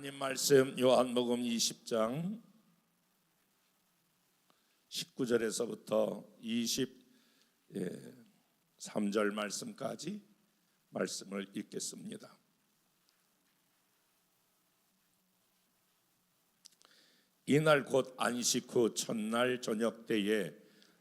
하나님 말씀 요한복음 20장 19절에서부터 23절 말씀까지 말씀을 읽겠습니다. 이날 곧 안식 후 첫날 저녁 때에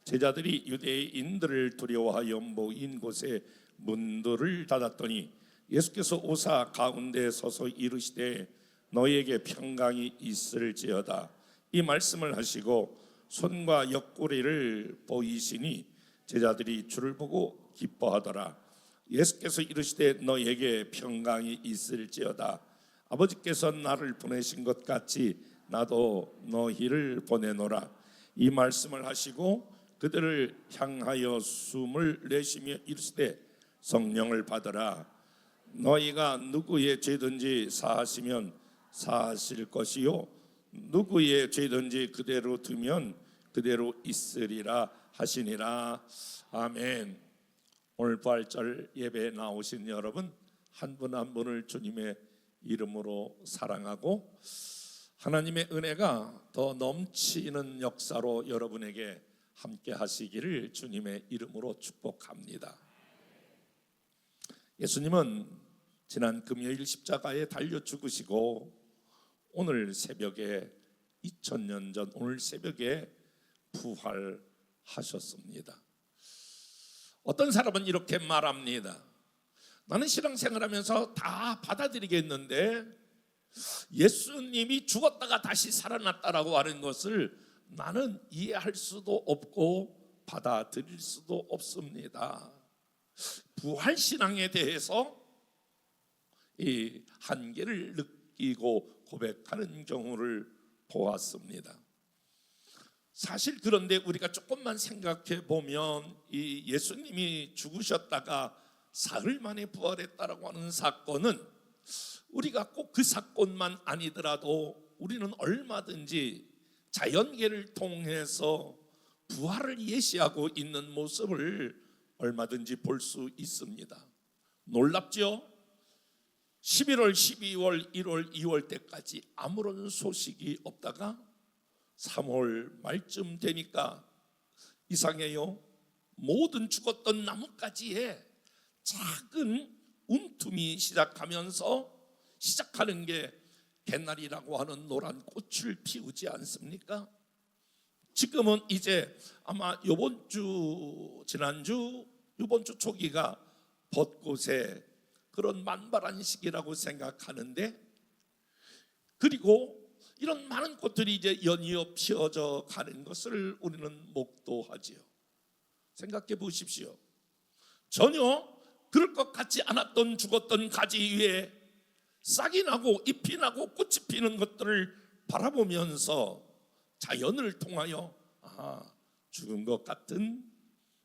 제자들이 유대인들을 두려워하여 모인 곳에 문들을 닫았더니 예수께서 오사 가운데 서서 이르시되 너희에게 평강이 있을지어다. 이 말씀을 하시고 손과 옆구리를 보이시니 제자들이 주를 보고 기뻐하더라. 예수께서 이르시되 너희에게 평강이 있을지어다. 아버지께서 나를 보내신 것 같이 나도 너희를 보내노라. 이 말씀을 하시고 그들을 향하여 숨을 내쉬며 이르시되 성령을 받으라. 너희가 누구의 죄든지 사하시면 사하실 것이요 누구의 죄든지 그대로 두면 그대로 있으리라 하시니라. 아멘. 오늘 부활절 예배에 나오신 여러분 한 분 한 분을 주님의 이름으로 사랑하고 하나님의 은혜가 더 넘치는 역사로 여러분에게 함께 하시기를 주님의 이름으로 축복합니다. 예수님은 지난 금요일 십자가에 달려 죽으시고 오늘 새벽에 2000년 전 오늘 새벽에 부활하셨습니다. 어떤 사람은 이렇게 말합니다. 나는 신앙생활하면서 다 받아들이겠는데 예수님이 죽었다가 다시 살아났다라고 하는 것을 나는 이해할 수도 없고 받아들일 수도 없습니다. 부활신앙에 대해서 이 한계를 느끼고 고백하는 경우를 보았습니다. 사실 그런데 우리가 조금만 생각해 보면 이 예수님이 죽으셨다가 사흘 만에 부활했다라고 하는 사건은 우리가 꼭 그 사건만 아니더라도 우리는 얼마든지 자연계를 통해서 부활을 예시하고 있는 모습을 얼마든지 볼 수 있습니다. 놀랍죠? 11월, 12월, 1월, 2월 때까지 아무런 소식이 없다가 3월 말쯤 되니까 이상해요. 모든 죽었던 나뭇가지에 작은 움툼이 시작하는 게 개나리라고 하는 노란 꽃을 피우지 않습니까? 지금은 이제 아마 지난주, 이번 주 초기가 벚꽃의 그런 만발한 시기라고 생각하는데, 그리고 이런 많은 꽃들이 이제 연이어 피어져 가는 것을 우리는 목도하지요. 생각해 보십시오. 전혀 그럴 것 같지 않았던 죽었던 가지 위에 싹이 나고 잎이 나고 꽃이 피는 것들을 바라보면서 자연을 통하여 죽은 것 같은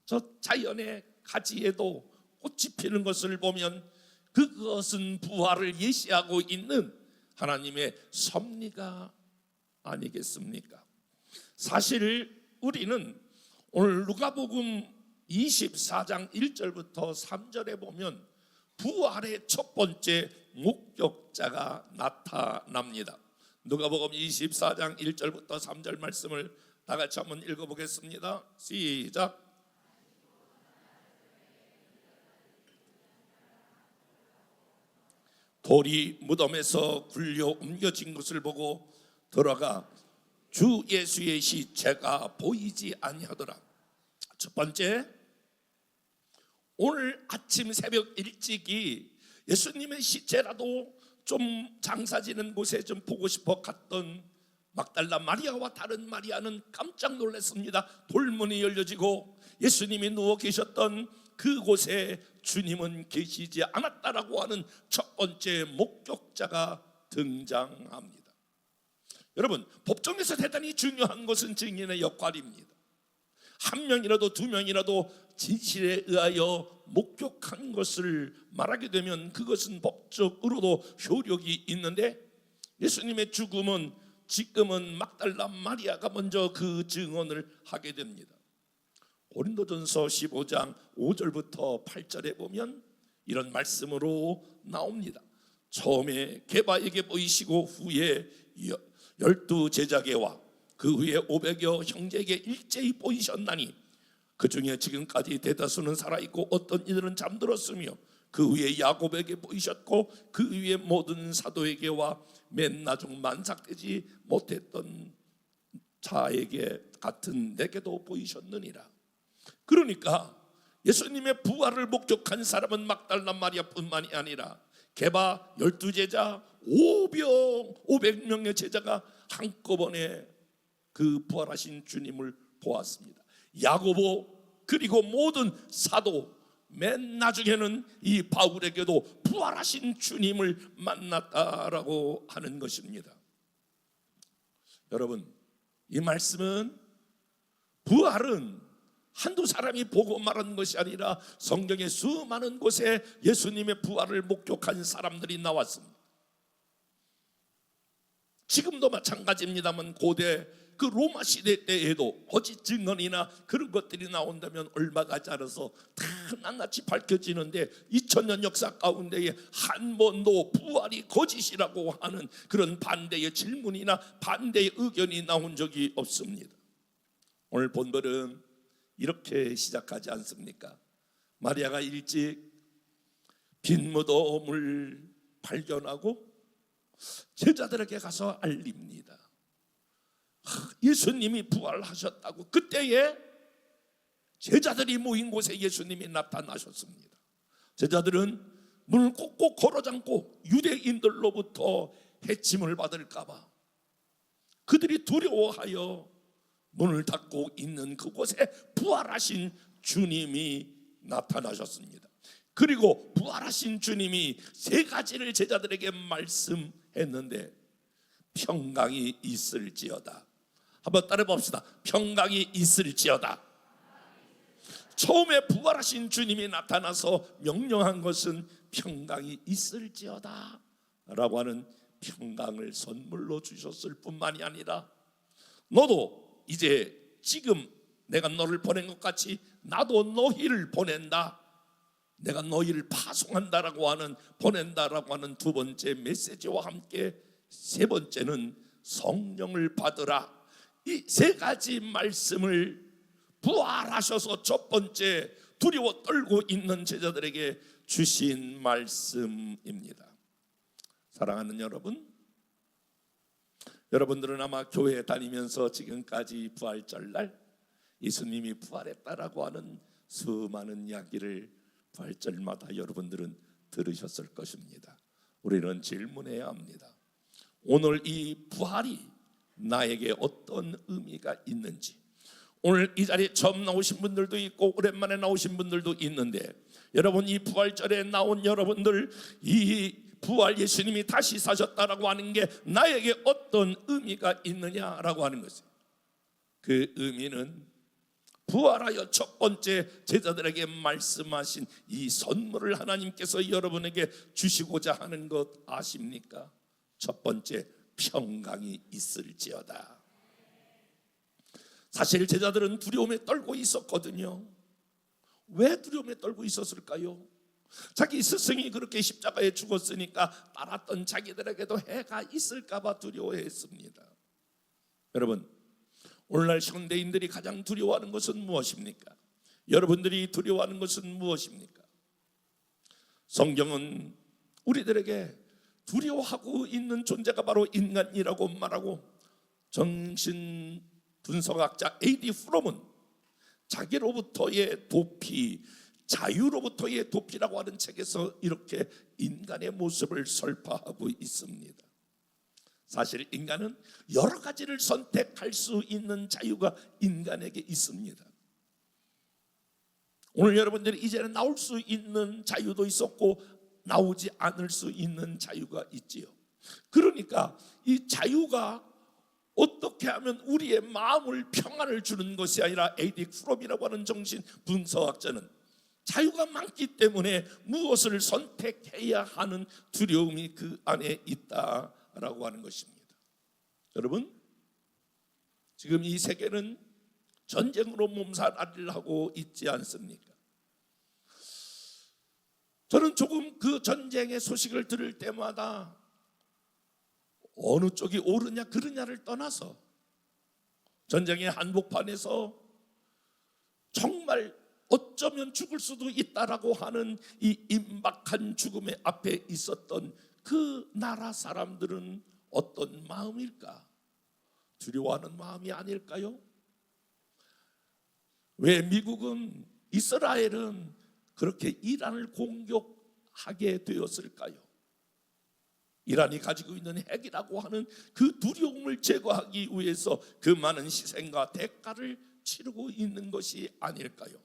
저 자연의 가지에도 꽃이 피는 것을 보면 그것은 부활을 예시하고 있는 하나님의 섭리가 아니겠습니까? 사실 우리는 오늘 누가복음 24장 1절부터 3절에 보면 부활의 첫 번째 목격자가 나타납니다. 누가복음 24장 1절부터 3절 말씀을 다 같이 한번 읽어보겠습니다. 시작. 돌이 무덤에서 굴려 옮겨진 것을 보고 들어가 주 예수의 시체가 보이지 아니하더라. 첫 번째, 오늘 아침 새벽 일찍이 예수님의 시체라도 좀 장사지는 곳에 좀 보고 싶어 갔던 막달라 마리아와 다른 마리아는 깜짝 놀랐습니다. 돌문이 열려지고 예수님이 누워 계셨던 그곳에 주님은 계시지 않았다라고 하는 첫 번째 목격자가 등장합니다. 여러분, 법정에서 대단히 중요한 것은 증인의 역할입니다. 한 명이라도 두 명이라도 진실에 의하여 목격한 것을 말하게 되면 그것은 법적으로도 효력이 있는데, 예수님의 죽음은 지금은 막달라 마리아가 먼저 그 증언을 하게 됩니다. 고린도전서 15장 5절부터 8절에 보면 이런 말씀으로 나옵니다. 처음에 게바에게 보이시고 후에 12 제자계와 그 후에 500여 형제에게 일제히 보이셨나니 그 중에 지금까지 대다수는 살아있고 어떤 이들은 잠들었으며 그 후에 야곱에게 보이셨고 그 위에 모든 사도에게와 맨 나중 만삭되지 못했던 자에게 같은 내게도 보이셨느니라. 그러니까 예수님의 부활을 목격한 사람은 막달라 마리아뿐만이 아니라 게바 12제자 500명의 제자가 한꺼번에 그 부활하신 주님을 보았습니다. 야고보 그리고 모든 사도, 맨 나중에는 이 바울에게도 부활하신 주님을 만났다라고 하는 것입니다. 여러분, 이 말씀은 부활은 한두 사람이 보고 말하는 것이 아니라 성경의 수많은 곳에 예수님의 부활을 목격한 사람들이 나왔습니다. 지금도 마찬가지입니다만 고대 그 로마 시대 때에도 거짓 증언이나 그런 것들이 나온다면 얼마가 자라서 다 낱낱이 밝혀지는데 2000년 역사 가운데에 한 번도 부활이 거짓이라고 하는 그런 반대의 질문이나 반대의 의견이 나온 적이 없습니다. 오늘 본문은 이렇게 시작하지 않습니까? 마리아가 일찍 빈 무덤을 발견하고 제자들에게 가서 알립니다. 예수님이 부활하셨다고. 그때에 제자들이 모인 곳에 예수님이 나타나셨습니다. 제자들은 문을 꼭꼭 걸어 잠고 유대인들로부터 해침을 받을까 봐 그들이 두려워하여 문을 닫고 있는 그곳에 부활하신 주님이 나타나셨습니다. 그리고 부활하신 주님이 세 가지를 제자들에게 말씀했는데 평강이 있을지어다. 한번 따라 봅시다. 평강이 있을지어다. 처음에 부활하신 주님이 나타나서 명령한 것은 평강이 있을지어다 라고 하는 평강을 선물로 주셨을 뿐만이 아니라 너도 이제 지금 내가 너를 보낸 것 같이 나도 너희를 보낸다, 내가 너희를 파송한다라고 하는, 보낸다라고 하는 두 번째 메시지와 함께 세 번째는 성령을 받으라. 이 세 가지 말씀을 부활하셔서 첫 번째 두려워 떨고 있는 제자들에게 주신 말씀입니다. 사랑하는 여러분, 여러분들은 아마 교회 다니면서 지금까지 부활절날 예수님이 부활했다라고 하는 수많은 이야기를 부활절마다 여러분들은 들으셨을 것입니다. 우리는 질문해야 합니다. 오늘 이 부활이 나에게 어떤 의미가 있는지. 오늘 이 자리에 처음 나오신 분들도 있고 오랜만에 나오신 분들도 있는데, 여러분 이 부활절에 나온 여러분들, 이 부활 예수님이 다시 사셨다라고 하는 게 나에게 어떤 의미가 있느냐라고 하는 것이에요. 그 의미는 부활하여 첫 번째 제자들에게 말씀하신 이 선물을 하나님께서 여러분에게 주시고자 하는 것 아십니까? 첫 번째, 평강이 있을지어다. 사실 제자들은 두려움에 떨고 있었거든요. 왜 두려움에 떨고 있었을까요? 자기 스승이 그렇게 십자가에 죽었으니까 따랐던 자기들에게도 해가 있을까 봐 두려워했습니다. 여러분, 오늘날 현대인들이 가장 두려워하는 것은 무엇입니까? 여러분들이 두려워하는 것은 무엇입니까? 성경은 우리들에게 두려워하고 있는 존재가 바로 인간이라고 말하고, 정신분석학자 A.D. 프롬은 자기로부터의 도피, 자유로부터의 도피라고 하는 책에서 이렇게 인간의 모습을 설파하고 있습니다. 사실 인간은 여러 가지를 선택할 수 있는 자유가 인간에게 있습니다. 오늘 여러분들이 이제는 나올 수 있는 자유도 있었고 나오지 않을 수 있는 자유가 있지요. 그러니까 이 자유가 어떻게 하면 우리의 마음을 평안을 주는 것이 아니라, 에이디 프롬이라고 하는 정신 분석학자는 자유가 많기 때문에 무엇을 선택해야 하는 두려움이 그 안에 있다라고 하는 것입니다. 여러분, 지금 이 세계는 전쟁으로 몸살을 하고 있지 않습니까? 저는 조금 그 전쟁의 소식을 들을 때마다 어느 쪽이 옳으냐 그르냐를 떠나서 전쟁의 한복판에서 정말 어쩌면 죽을 수도 있다라고 하는 이 임박한 죽음의 앞에 있었던 그 나라 사람들은 어떤 마음일까? 두려워하는 마음이 아닐까요? 왜 미국은, 이스라엘은 그렇게 이란을 공격하게 되었을까요? 이란이 가지고 있는 핵이라고 하는 그 두려움을 제거하기 위해서 그 많은 희생과 대가를 치르고 있는 것이 아닐까요?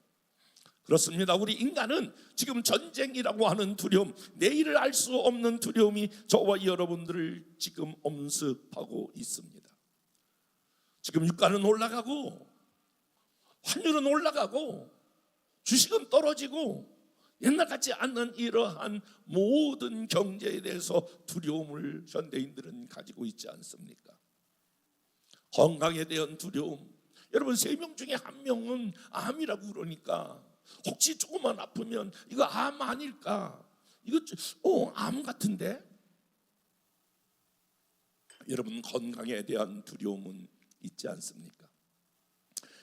그렇습니다. 우리 인간은 지금 전쟁이라고 하는 두려움, 내일을 알 수 없는 두려움이 저와 여러분들을 지금 엄습하고 있습니다. 지금 유가는 올라가고 환율은 올라가고 주식은 떨어지고 옛날 같지 않는 이러한 모든 경제에 대해서 두려움을 현대인들은 가지고 있지 않습니까? 건강에 대한 두려움. 여러분 3명 중에 1명은 암이라고 그러니까 혹시 조금만 아프면 이거 암 아닐까? 이거 암 같은데? 여러분 건강에 대한 두려움은 있지 않습니까?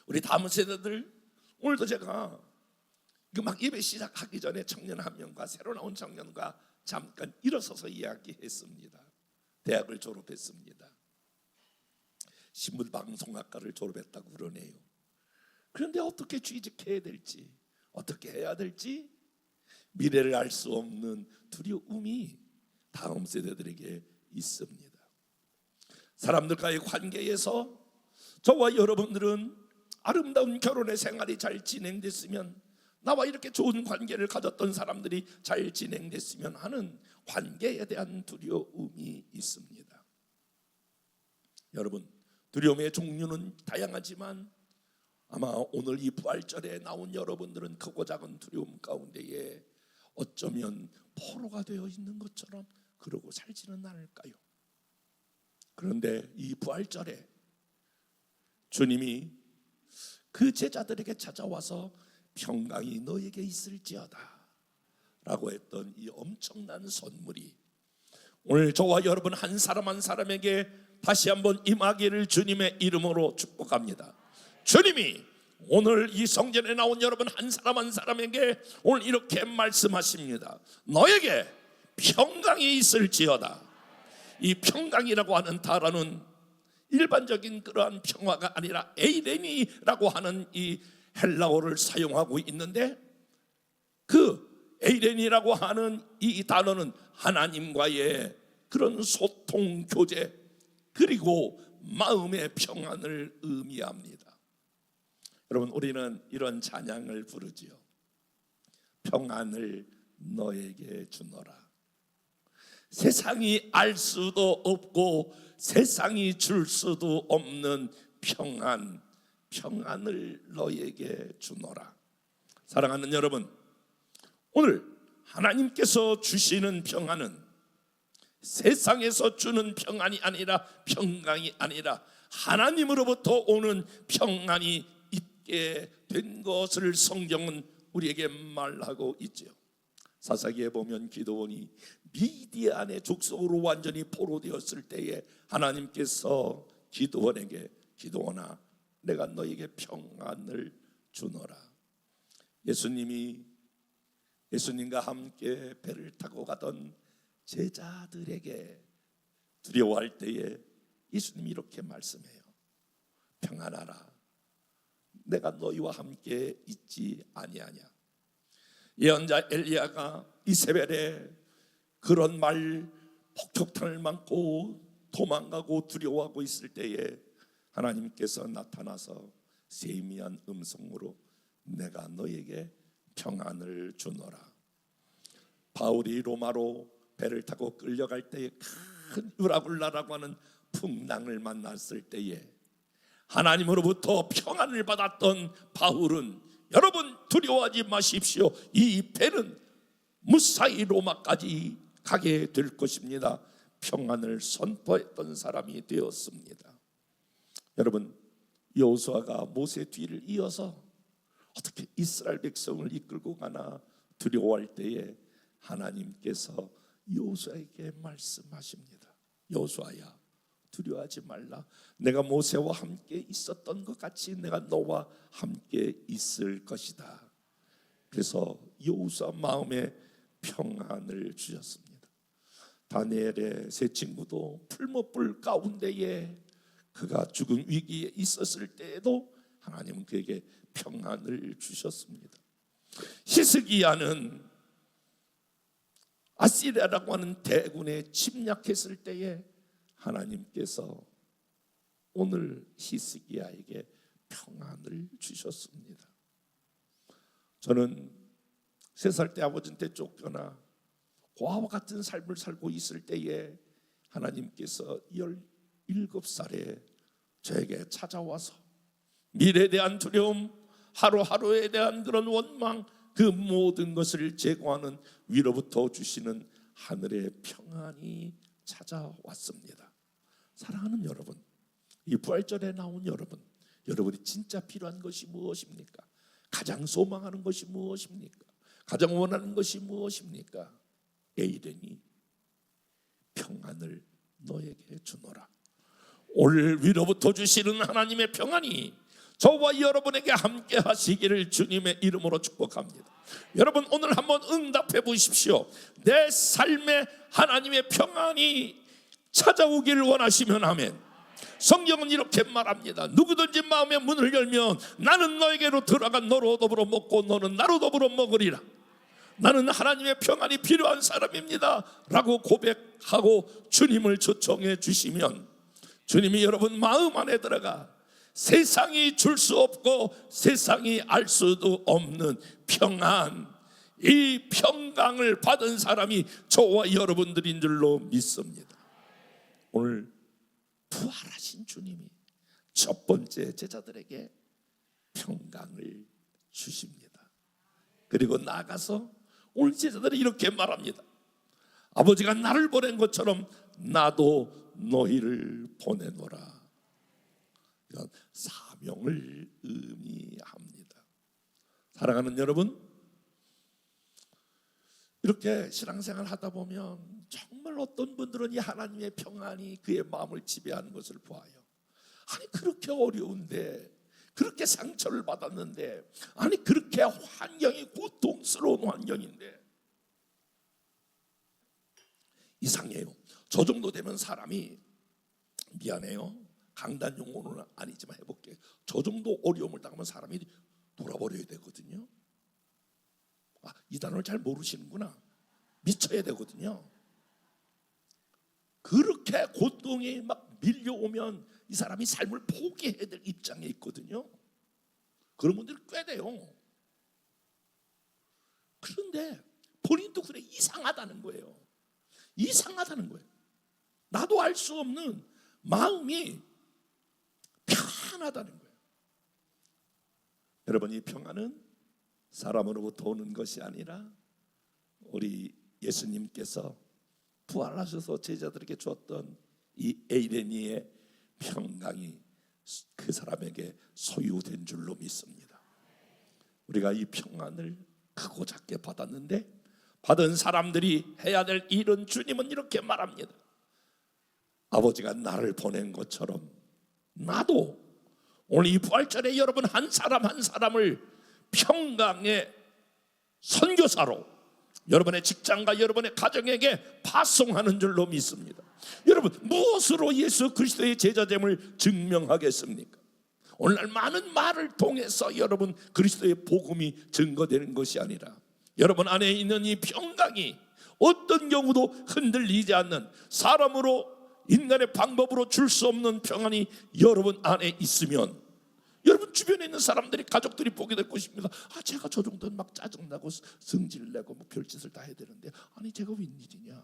우리 다음 세대들, 오늘도 제가 막 예배 시작하기 전에 청년 한 명과 새로 나온 청년과 잠깐 일어서서 이야기했습니다. 대학을 졸업했습니다. 신문방송학과를 졸업했다고 그러네요. 그런데 어떻게 취직해야 될지, 어떻게 해야 될지 미래를 알 수 없는 두려움이 다음 세대들에게 있습니다. 사람들과의 관계에서 저와 여러분들은 아름다운 결혼의 생활이 잘 진행됐으면, 나와 이렇게 좋은 관계를 가졌던 사람들이 잘 진행됐으면 하는 관계에 대한 두려움이 있습니다. 여러분, 두려움의 종류는 다양하지만 아마 오늘 이 부활절에 나온 여러분들은 크고 작은 두려움 가운데에 어쩌면 포로가 되어 있는 것처럼 그러고 살지는 않을까요? 그런데 이 부활절에 주님이 그 제자들에게 찾아와서 평강이 너에게 있을지어다 라고 했던 이 엄청난 선물이 오늘 저와 여러분 한 사람 한 사람에게 다시 한번 임하기를 주님의 이름으로 축복합니다. 주님이 오늘 이 성전에 나온 여러분 한 사람 한 사람에게 오늘 이렇게 말씀하십니다. 너에게 평강이 있을지어다. 이 평강이라고 하는 단어는 일반적인 그러한 평화가 아니라 에이레니라고 하는 이 헬라어를 사용하고 있는데, 그 에이레니라고 하는 이 단어는 하나님과의 그런 소통, 교제, 그리고 마음의 평안을 의미합니다. 여러분, 우리는 이런 찬양을 부르지요. 평안을 너에게 주노라. 세상이 알 수도 없고 세상이 줄 수도 없는 평안, 평안을 너에게 주노라. 사랑하는 여러분, 오늘 하나님께서 주시는 평안은 세상에서 주는 평안이 아니라, 평강이 아니라 하나님으로부터 오는 평안이 있게 된 것을 성경은 우리에게 말하고 있죠. 사사기에 보면 기드온이 미디안의 족속으로 완전히 포로되었을 때에 하나님께서 기드온에게, 기드온아, 내가 너에게 평안을 주노라. 예수님과 함께 배를 타고 가던 제자들에게 두려워할 때에 예수님이 이렇게 말씀해요. 평안하라. 내가 너희와 함께 있지 아니하냐. 예언자 엘리야가 이세벨에 그런 말, 폭격탄을 맞고 도망가고 두려워하고 있을 때에 하나님께서 나타나서 세미한 음성으로 내가 너에게 평안을 주노라. 바울이 로마로 배를 타고 끌려갈 때에 큰 유라굴라라고 하는 풍랑을 만났을 때에 하나님으로부터 평안을 받았던 바울은, 여러분 두려워하지 마십시오. 이 배는 무사히 로마까지 가게 될 것입니다. 평안을 선포했던 사람이 되었습니다. 여러분, 여호수아가 모세 뒤를 이어서 어떻게 이스라엘 백성을 이끌고 가나 두려워할 때에 하나님께서 여호수아에게 말씀하십니다. 여호수아야, 두려워하지 말라. 내가 모세와 함께 있었던 것 같이 내가 너와 함께 있을 것이다. 그래서 여호수아 마음에 평안을 주셨습니다. 다니엘의 세 친구도 풀무불 가운데에 그가 죽음 위기에 있었을 때에도 하나님은 그에게 평안을 주셨습니다. 히스기야는 아시리아라고 하는 대군에 침략했을 때에 하나님께서 오늘 히스기야에게 평안을 주셨습니다. 저는 3살 때 아버지한테 쫓겨나 고아와 같은 삶을 살고 있을 때에 하나님께서 17살에 저에게 찾아와서 미래에 대한 두려움, 하루하루에 대한 그런 원망, 그 모든 것을 제거하는 위로부터 주시는 하늘의 평안이 찾아왔습니다. 사랑하는 여러분, 이 부활절에 나온 여러분, 여러분이 진짜 필요한 것이 무엇입니까? 가장 소망하는 것이 무엇입니까? 가장 원하는 것이 무엇입니까? 에이든이 평안을 너에게 주노라. 오늘 위로부터 주시는 하나님의 평안이 저와 여러분에게 함께 하시기를 주님의 이름으로 축복합니다. 여러분, 오늘 한번 응답해 보십시오. 내 삶에 하나님의 평안이 찾아오기를 원하시면 아멘. 성경은 이렇게 말합니다. 누구든지 마음의 문을 열면 나는 너에게로 들어가 너로 더불어 먹고 너는 나로 더불어 먹으리라. 나는 하나님의 평안이 필요한 사람입니다 라고 고백하고 주님을 초청해 주시면 주님이 여러분 마음 안에 들어가 세상이 줄 수 없고 세상이 알 수도 없는 평안, 이 평강을 받은 사람이 저와 여러분들인 줄로 믿습니다. 오늘 부활하신 주님이 첫 번째 제자들에게 평강을 주십니다. 그리고 나아가서 오늘 제자들이 이렇게 말합니다. 아버지가 나를 보낸 것처럼 나도 너희를 보내노라. 이런 사명을 의미합니다. 사랑하는 여러분, 이렇게 신앙생활 하다 보면 정말 어떤 분들은 이 하나님의 평안이 그의 마음을 지배하는 것을 보아요. 아니 그렇게 어려운데, 그렇게 상처를 받았는데, 아니 그렇게 환경이 고통스러운 환경인데 이상해요. 저 정도 되면 사람이, 미안해요, 강단 용어는 아니지만 해볼게요. 저 정도 어려움을 당하면 사람이 돌아버려야 되거든요. 이 단어를 잘 모르시는구나. 미쳐야 되거든요. 그렇게 고통이 막 밀려오면 이 사람이 삶을 포기해야 될 입장에 있거든요. 그런 분들이 꽤 돼요. 그런데 본인도 그래, 이상하다는 거예요. 이상하다는 거예요. 나도 알 수 없는 마음이 편하다는 거예요. 여러분, 이 평안은 사람으로부터 오는 것이 아니라 우리 예수님께서 부활하셔서 제자들에게 주었던 이 에이레니의 평강이 그 사람에게 소유된 줄로 믿습니다. 우리가 이 평안을 크고 작게 받았는데 받은 사람들이 해야 될 일은 주님은 이렇게 말합니다. 아버지가 나를 보낸 것처럼 나도 오늘 이 부활절에 여러분 한 사람 한 사람을 평강의 선교사로 여러분의 직장과 여러분의 가정에게 파송하는 줄로 믿습니다. 여러분, 무엇으로 예수 그리스도의 제자됨을 증명하겠습니까? 오늘날 많은 말을 통해서 여러분 그리스도의 복음이 증거되는 것이 아니라 여러분 안에 있는 이 평강이 어떤 경우도 흔들리지 않는, 사람으로 인간의 방법으로 줄 수 없는 평안이 여러분 안에 있으면 여러분 주변에 있는 사람들이, 가족들이 보게 될 것입니다. 제가 저 정도는 막 짜증나고 성질내고 뭐 별짓을 다 해야 되는데 아니 제가 웬일이냐.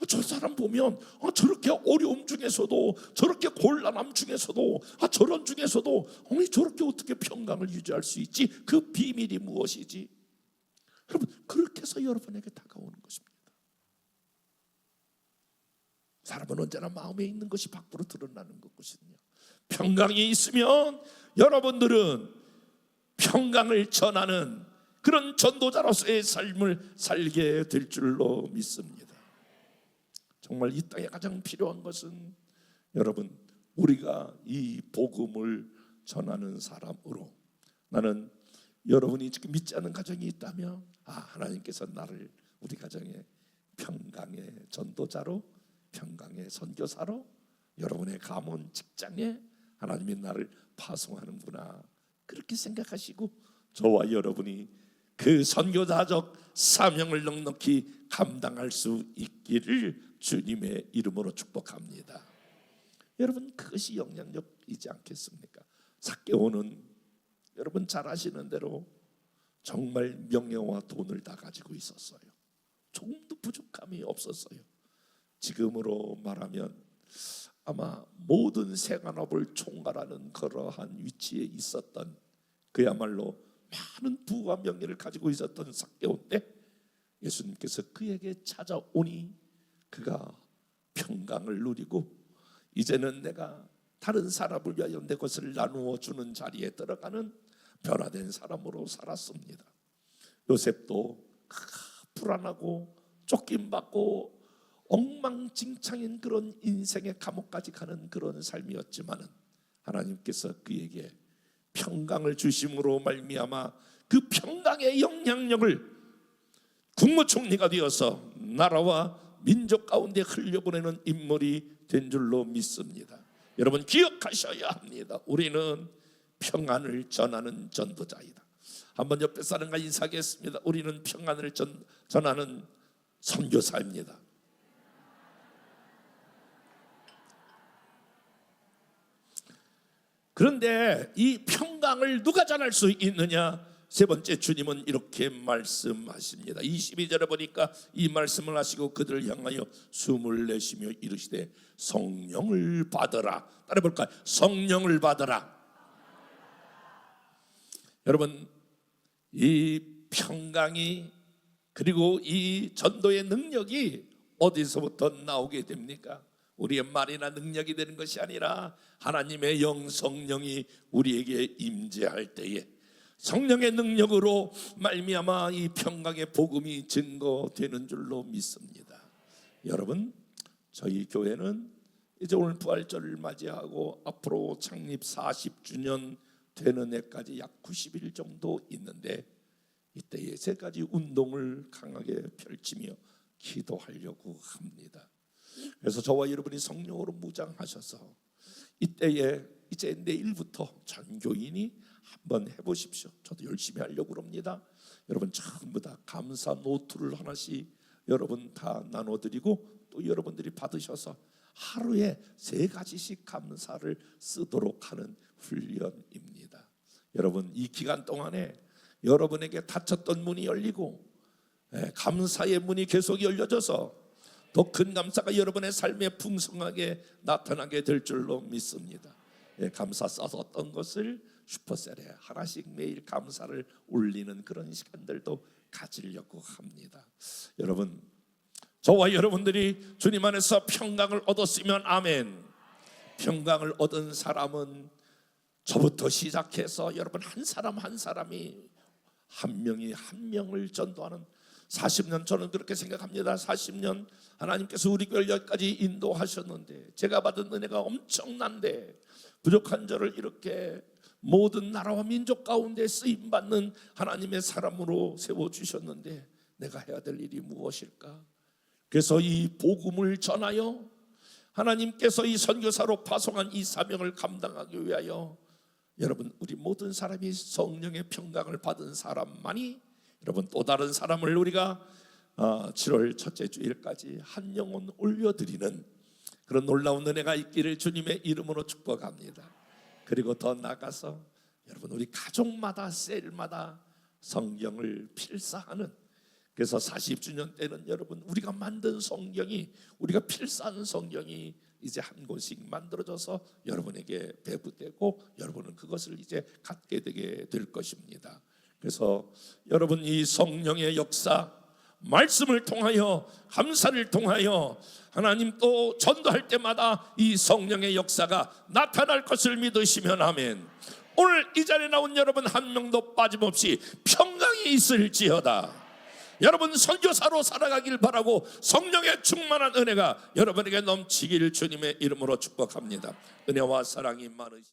저 사람 보면 저렇게 어려움 중에서도, 저렇게 곤란함 중에서도, 저런 중에서도 아니 저렇게 어떻게 평강을 유지할 수 있지? 그 비밀이 무엇이지? 여러분, 그렇게 해서 여러분에게 다가오는 것입니다. 사람은 언제나 마음에 있는 것이 밖으로 드러나는 것이거든요. 평강이 있으면 여러분들은 평강을 전하는 그런 전도자로서의 삶을 살게 될 줄로 믿습니다. 정말 이 땅에 가장 필요한 것은 여러분, 우리가 이 복음을 전하는 사람으로, 나는 여러분이 지금 믿지 않는 가정이 있다면 하나님께서 나를 우리 가정에 평강의 전도자로, 평강의 선교사로, 여러분의 가문 직장에 하나님이 나를 파송하는구나, 그렇게 생각하시고 저와 여러분이 그 선교자적 사명을 넉넉히 감당할 수 있기를 주님의 이름으로 축복합니다. 여러분, 그것이 영향력이지 않겠습니까? 삭개오는 여러분 잘 아시는 대로 정말 명예와 돈을 다 가지고 있었어요. 조금도 부족함이 없었어요. 지금으로 말하면 아마 모든 생활업을 총괄하는 그러한 위치에 있었던, 그야말로 많은 부와 명예를 가지고 있었던 삭개오 때 예수님께서 그에게 찾아오니 그가 평강을 누리고 이제는 내가 다른 사람을 위하여 내 것을 나누어 주는 자리에 들어가는 변화된 사람으로 살았습니다. 요셉도 불안하고 쫓김받고 엉망진창인 그런 인생의 감옥까지 가는 그런 삶이었지만은 하나님께서 그에게 평강을 주심으로 말미암아 그 평강의 영향력을 국무총리가 되어서 나라와 민족 가운데 흘려보내는 인물이 된 줄로 믿습니다. 여러분, 기억하셔야 합니다. 우리는 평안을 전하는 전도자이다. 한번 옆에 사람과 인사하겠습니다. 우리는 평안을 전하는 선교사입니다. 그런데 이 평강을 누가 전할 수 있느냐? 세 번째, 주님은 이렇게 말씀하십니다. 22절에 보니까 이 말씀을 하시고 그들을 향하여 숨을 내쉬며 이르시되 성령을 받으라. 따라해볼까요? 성령을 받으라. 여러분, 이 평강이, 그리고 이 전도의 능력이 어디서부터 나오게 됩니까? 우리의 말이나 능력이 되는 것이 아니라 하나님의 영 성령이 우리에게 임재할 때에 성령의 능력으로 말미암아 이 평강의 복음이 증거되는 줄로 믿습니다. 여러분, 저희 교회는 이제 오늘 부활절을 맞이하고 앞으로 창립 40주년 되는 해까지 약 90일 정도 있는데, 이때에 세 가지 운동을 강하게 펼치며 기도하려고 합니다. 그래서 저와 여러분이 성령으로 무장하셔서 이때에 이제 내일부터 전 교인이 한번 해보십시오. 저도 열심히 하려고 합니다. 여러분 전부 다 감사 노트를 하나씩 여러분 다 나눠드리고 또 여러분들이 받으셔서 하루에 3가지씩 감사를 쓰도록 하는 훈련입니다. 여러분, 이 기간 동안에 여러분에게 닫혔던 문이 열리고 감사의 문이 계속 열려져서 더 큰 감사가 여러분의 삶에 풍성하게 나타나게 될 줄로 믿습니다. 감사 썼던 것을 슈퍼셀에 하나씩 매일 감사를 올리는 그런 시간들도 가지려고 합니다. 여러분, 저와 여러분들이 주님 안에서 평강을 얻었으면 아멘. 평강을 얻은 사람은 저부터 시작해서 여러분 한 사람 한 사람이 한 명이 한 명을 전도하는 40년, 저는 그렇게 생각합니다. 40년 하나님께서 우리 교회를 여기까지 인도하셨는데 제가 받은 은혜가 엄청난데 부족한 저를 이렇게 모든 나라와 민족 가운데 쓰임받는 하나님의 사람으로 세워주셨는데 내가 해야 될 일이 무엇일까? 그래서 이 복음을 전하여 하나님께서 이 선교사로 파송한 이 사명을 감당하기 위하여 여러분, 우리 모든 사람이 성령의 평강을 받은 사람만이 여러분 또 다른 사람을 우리가 7월 첫째 주일까지 한 영혼 올려드리는 그런 놀라운 은혜가 있기를 주님의 이름으로 축복합니다. 그리고 더 나아가서 여러분 우리 가족마다 셀마다 성경을 필사하는, 그래서 40주년 때는 여러분 우리가 만든 성경이, 우리가 필사하는 성경이 이제 한 권씩 만들어져서 여러분에게 배부되고 여러분은 그것을 이제 갖게 되게 될 것입니다. 그래서 여러분 이 성령의 역사, 말씀을 통하여 감사를 통하여 하나님 또 전도할 때마다 이 성령의 역사가 나타날 것을 믿으시면 아멘. 오늘 이 자리에 나온 여러분 한 명도 빠짐없이 평강이 평강이 있을지어다. 여러분 선교사로 살아가길 바라고 성령의 충만한 은혜가 여러분에게 넘치길 주님의 이름으로 축복합니다. 은혜와 사랑이 많으시